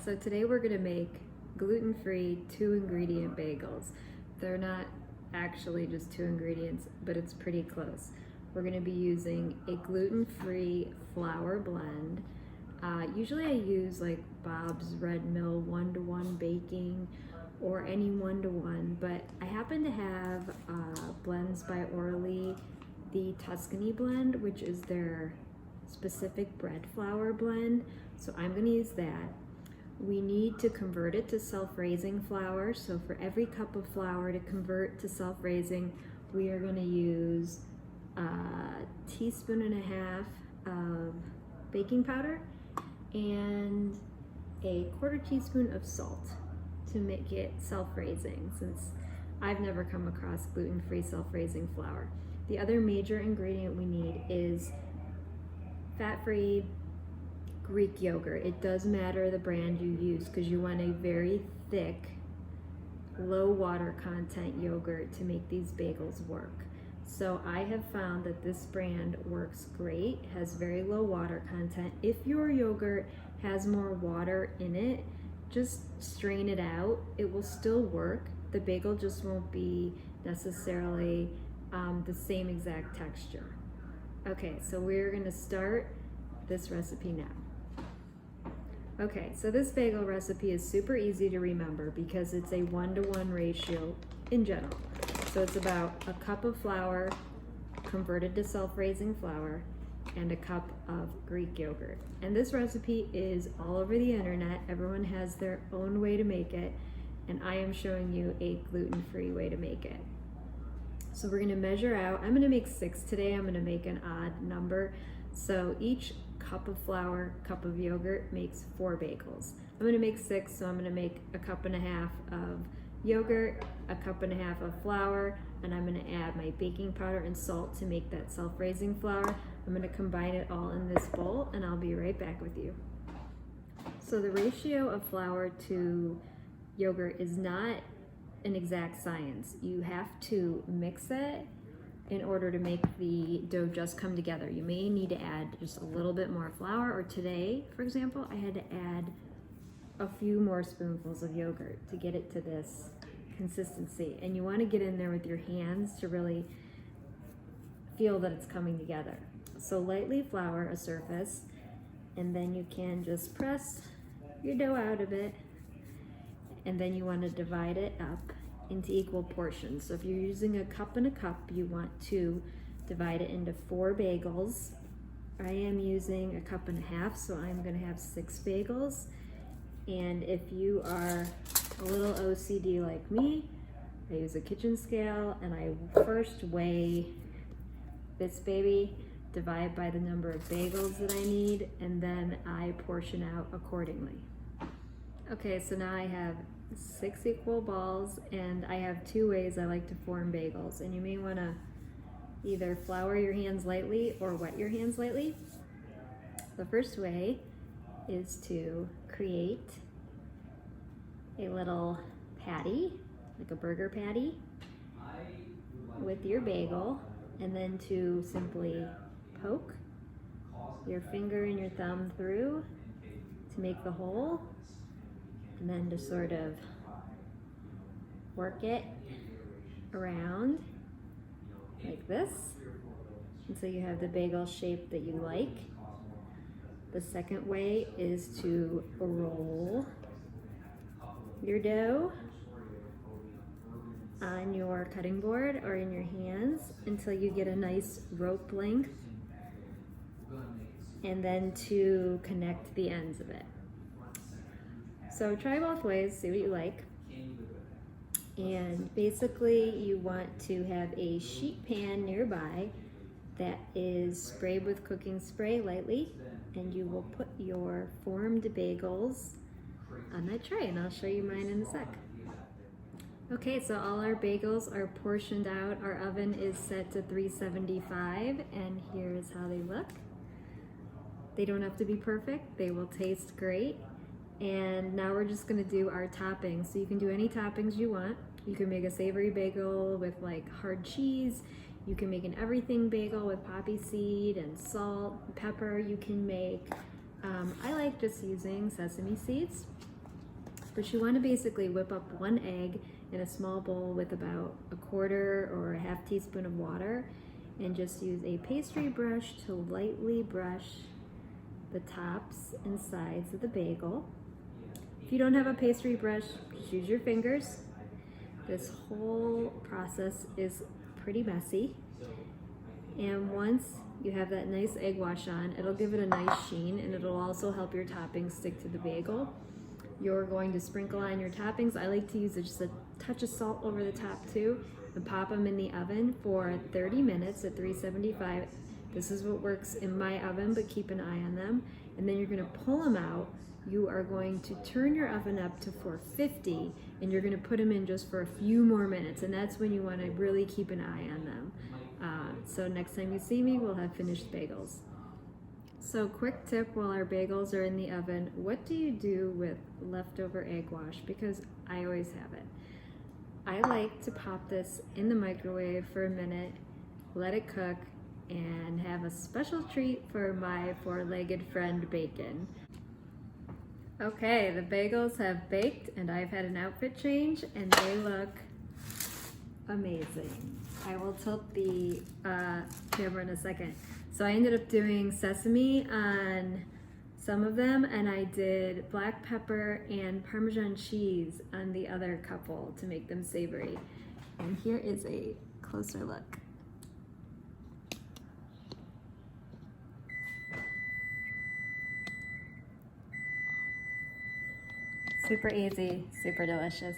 So today we're gonna make gluten-free 2-ingredient bagels. They're not actually just 2 ingredients, but it's pretty close. We're gonna be using a gluten-free flour blend. Usually I use like Bob's Red Mill 1-to-1 baking or any 1-to-1, but I happen to have blends by Orly, the Tuscany blend, which is their specific bread flour blend. So I'm gonna use that. We need to convert it to self-raising flour. So for every cup of flour to convert to self-raising, we are going to use a teaspoon and a half of baking powder and a 1/4 teaspoon of salt to make it self-raising, since I've never come across gluten-free self-raising flour. The other major ingredient we need is fat-free Greek yogurt. It does matter the brand you use because you want a very thick, low water content yogurt to make these bagels work. So I have found that this brand works great, has very low water content. If your yogurt has more water in it, just strain it out. It will still work. The bagel just won't be necessarily the same exact texture. Okay, so we're gonna start this recipe now. Okay, so this bagel recipe is super easy to remember because it's a 1-to-1 ratio in general. So it's about a cup of flour converted to self-raising flour and a cup of Greek yogurt. And this recipe is all over the internet. Everyone has their own way to make it, and I am showing you a gluten-free way to make it. So we're gonna measure out. I'm gonna make 6 today. I'm gonna make an odd number. So each cup of flour, cup of yogurt makes 4 bagels. I'm gonna make 6, so I'm gonna make a 1.5 cups of yogurt, a 1.5 cups of flour, and I'm gonna add my baking powder and salt to make that self-raising flour. I'm gonna combine it all in this bowl, and I'll be right back with you. So the ratio of flour to yogurt is not an exact science. You have to mix it in order to make the dough just come together. You may need to add just a little bit more flour, or today, for example, I had to add a few more spoonfuls of yogurt to get it to this consistency. And you want to get in there with your hands to really feel that it's coming together. So lightly flour a surface, and then you can just press your dough out of it, and then you want to divide it up into equal portions. So if you're using a cup and a cup, you want to divide it into 4 bagels. I am using a 1.5 cups, so I'm gonna have 6 bagels. And if you are a little OCD like me, I use a kitchen scale and I first weigh this baby, divide by the number of bagels that I need, and then I portion out accordingly. Okay, so now I have 6 equal balls, and I have 2 ways I like to form bagels. And you may want to either flour your hands lightly or wet your hands lightly. The first way is to create a little patty, like a burger patty, with your bagel, and then to simply poke your finger and your thumb through to make the hole, and then to sort of work it around like this until you have the bagel shape that you like. The second way is to roll your dough on your cutting board or in your hands until you get a nice rope length, and then to connect the ends of it. So try both ways, see what you like. And basically you want to have a sheet pan nearby that is sprayed with cooking spray lightly, and you will put your formed bagels on that tray, and I'll show you mine in a sec. Okay, so all our bagels are portioned out. Our oven is set to 375, and here's how they look. They don't have to be perfect, they will taste great. And now we're just gonna do our toppings. So you can do any toppings you want. You can make a savory bagel with like hard cheese. You can make an everything bagel with poppy seed and salt, pepper. You can make, I like just using sesame seeds. But you want to basically whip up 1 egg in a small bowl with about 1/4 or a 1/2 teaspoon of water, and just use a pastry brush to lightly brush the tops and sides of the bagel. If you don't have a pastry brush, just use your fingers. This whole process is pretty messy. And once you have that nice egg wash on, it'll give it a nice sheen, and it'll also help your toppings stick to the bagel. You're going to sprinkle on your toppings. I like to use just a touch of salt over the top too, and pop them in the oven for 30 minutes at 375. This is what works in my oven, but keep an eye on them. And then you're gonna pull them out. You are going to turn your oven up to 450, and you're gonna put them in just for a few more minutes, and that's when you wanna really keep an eye on them. So next time you see me, we'll have finished bagels. So quick tip while our bagels are in the oven, what do you do with leftover egg wash? Because I always have it. I like to pop this in the microwave for a minute, let it cook, and have a special treat for my 4-legged friend Bacon. Okay, the bagels have baked and I've had an outfit change and they look amazing. I will tilt the camera in a second. So I ended up doing sesame on some of them, and I did black pepper and Parmesan cheese on the other couple to make them savory. And here is a closer look. Super easy, super delicious.